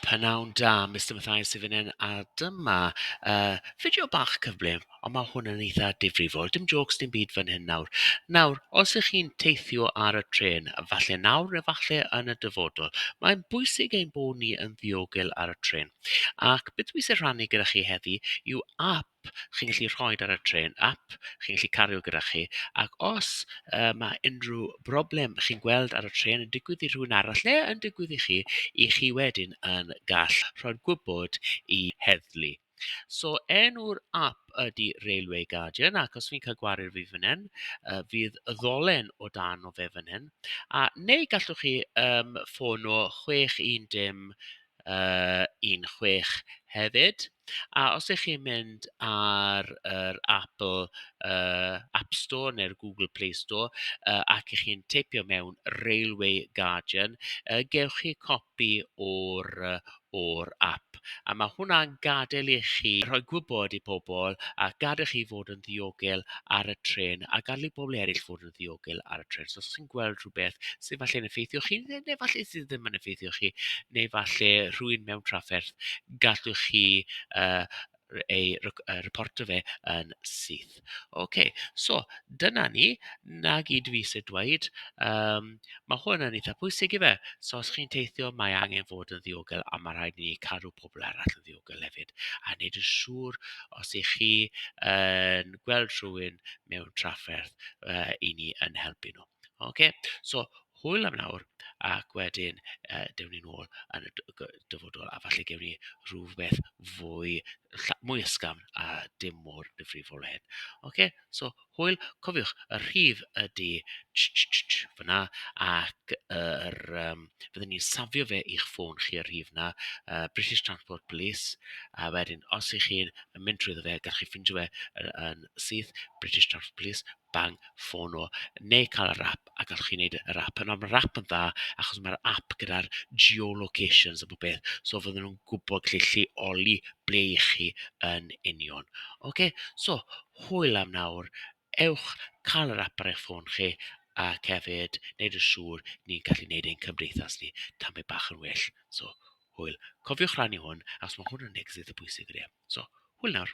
Pnawn da, Mr Matthias sydd fan hyn, a dyma fideo bach cyflym, ond mae hwn yn eitha difrifol. Dim jokes, dim byd fan hyn nawr. Nawr, os ych chi'n teithio ar y tren, falle nawr neu falle yn y dyfodol, mae'n bwysig ein bod ni yn ddiogel ar y tren. Ac beth dwi eisiau rhannu gyda chi heddi yw app chi'n gallu rhoi ar y tren, app chi'n gallu cario gyda chi, ac os mae unrhyw broblem chi'n gweld ar y tren yn digwydd i rhywun arall, neu yn digwydd i chi wedyn yn gall rhoi'r gwybod i heddlu. So enw'r app ydy Railway Guardian, ac os fi'n cael gwario fi fan hyn, fydd y ddolen o dan o fe fan hyn. Neu gallwch chi ffono 610 16 hefyd. A os ych chi'n mynd ar yr Apple App Store neu'r Google Play Store ac ych chi'n teipio mewn Railway Guardian, gewch chi copi o'r app. A mae hwnna'n gadael i chi rhoi gwybod i pobl a gadael chi fod yn ddiogel ar y tren a gadael i bobl eraill fod yn ddiogel ar y tren. So os chi'n gweld rhywbeth sydd falle'n effeithio chi, neu falle sydd ddim yn effeithio chi, neu falle rhywun mewn trafferth, gallwch chi reporto fe yn syth. OK, so dyna ni, na gyd fi sydd dweud. Mae hwn yn eitha pwysig i fe. So os chi'n teithio, mae angen fod yn ddiogel, a mae rhaid ni cadw pobl arall yn ddiogel hefyd. A wneud yn siŵr os ych chi yn gweld rhywun mewn trafferth i ni yn helpu nhw. OK, so hwyl am nawr, ac wedyn dewn ni nôl yn y dyfodol, a falle gewn ni rhywbeth mwy ysgafn a dim mor difrifol hyn. OK, so hwyl, cofiwch, y rhif ydy fyna, ac fyddwn ni'n safio fe i'ch ffôn chi y rhif yna, British Transport Police, a wedyn os ych chi'n mynd trwyddo fe, gallwch chi ffindio fe yn syth, British Transport Police, bang, ffono, neu cael yr app, a gallwch chi wneud yr app. Mae'r app yn dda, achos mae'r app gyda'r geolocations a bob beth, so fydden nhw'n gwybod lle lleoli ble i chi yn union. OK, so hwyl am nawr, ewch cael yr app ar eich ffôn chi, ac hefyd wneud yn siŵr ni'n gallu wneud ein cymdeithas ni tamed bach yn well. So hwyl, cofiwch rannu hwn, achos mae hwn yn neges eitha bwysig ydy. So hwyl nawr.